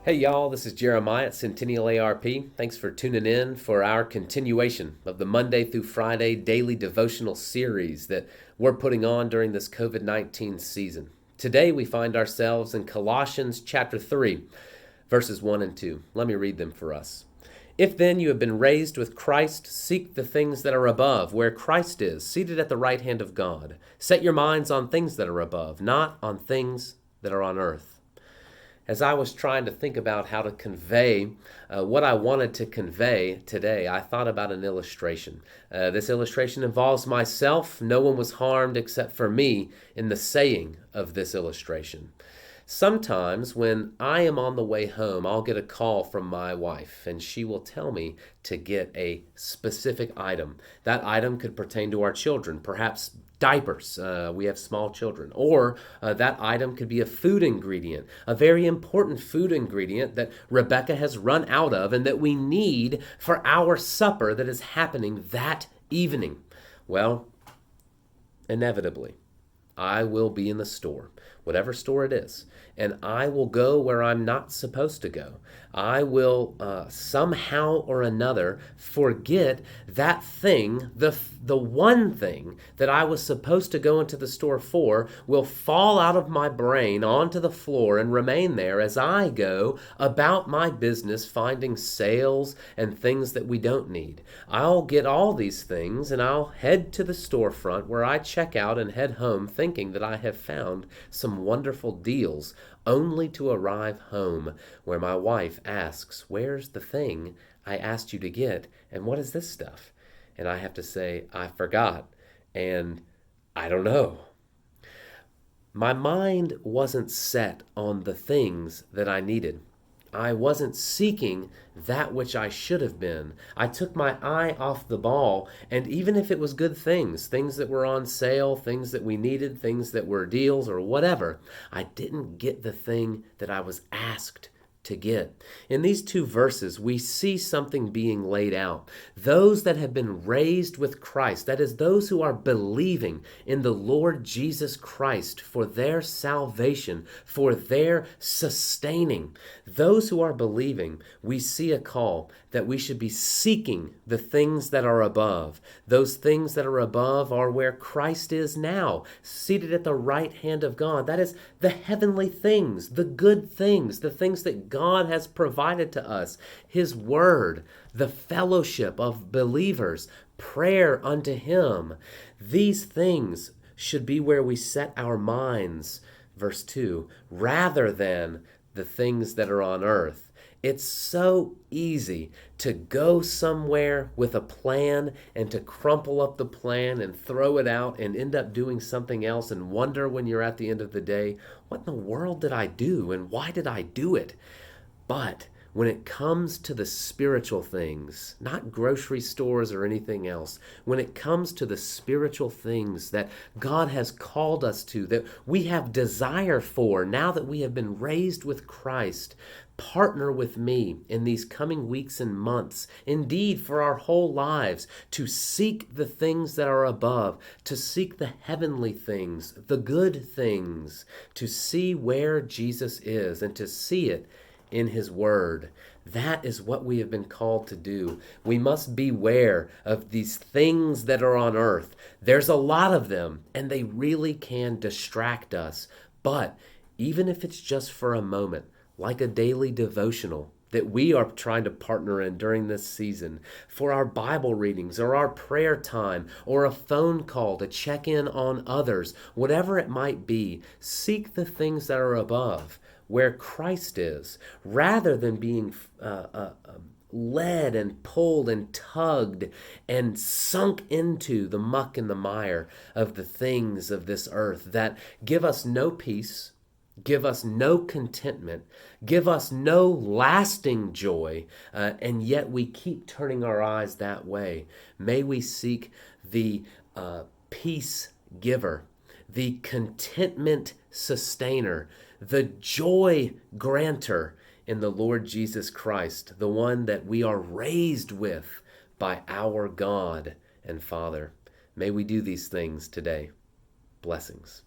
Hey y'all, this is Jeremiah at Centennial ARP. Thanks for tuning in for our continuation of the Monday through Friday daily devotional series that we're putting on during this COVID-19 season. Today we find ourselves in Colossians chapter 3, verses 1 and 2. Let me read them for us. If then you have been raised with Christ, seek the things that are above, where Christ is, seated at the right hand of God. Set your minds on things that are above, not on things that are on earth. As I was trying to think about how to convey what I wanted to convey today, I thought about an illustration. This illustration involves myself. No one was harmed except for me in the saying of this illustration. Sometimes when I am on the way home, I'll get a call from my wife, and she will tell me to get a specific item. That item could pertain to our children, perhaps diapers. We have small children. Or that item could be a food ingredient, a very important food ingredient that Rebecca has run out of and that we need for our supper that is happening that evening. Well, inevitably, I will be in the store, whatever store it is, and I will go where I'm not supposed to go. I will somehow or another forget that thing, the one thing that I was supposed to go into the store for will fall out of my brain onto the floor and remain there as I go about my business finding sales and things that we don't need. I'll get all these things and I'll head to the storefront where I check out and head home thinking that I have found some wonderful deals, only to arrive home where my wife asks, "Where's the thing I asked you to get, and what is this stuff?" And I have to say, "I forgot, and I don't know." My mind wasn't set on the things that I needed. I wasn't seeking that which I should have been. I took my eye off the ball, and even if it was good things, things that were on sale, things that we needed, things that were deals or whatever, I didn't get the thing that I was asked to get. In these two verses, we see something being laid out. Those that have been raised with Christ, that is, those who are believing in the Lord Jesus Christ for their salvation, for their sustaining, those who are believing, we see a call that we should be seeking the things that are above. Those things that are above are where Christ is now, seated at the right hand of God. That is the heavenly things, the good things, the things that God has provided to us, His Word, the fellowship of believers, prayer unto Him. These things should be where we set our minds, verse 2, rather than the things that are on earth. It's so easy to go somewhere with a plan and to crumple up the plan and throw it out and end up doing something else and wonder when you're at the end of the day, what in the world did I do and why did I do it? But when it comes to the spiritual things, not grocery stores or anything else, when it comes to the spiritual things that God has called us to, that we have desire for now that we have been raised with Christ, partner with me in these coming weeks and months, indeed for our whole lives, to seek the things that are above, to seek the heavenly things, the good things, to see where Jesus is and to see it in His Word. That is what we have been called to do. We must beware of these things that are on earth. There's a lot of them, and they really can distract us. But even if it's just for a moment, like a daily devotional that we are trying to partner in during this season, for our Bible readings or our prayer time or a phone call to check in on others, whatever it might be, seek the things that are above, where Christ is, rather than being led and pulled and tugged and sunk into the muck and the mire of the things of this earth that give us no peace, give us no contentment, give us no lasting joy, and yet we keep turning our eyes that way. May we seek the peace giver, the contentment sustainer, the joy granter in the Lord Jesus Christ, the one that we are raised with by our God and Father. May we do these things today. Blessings.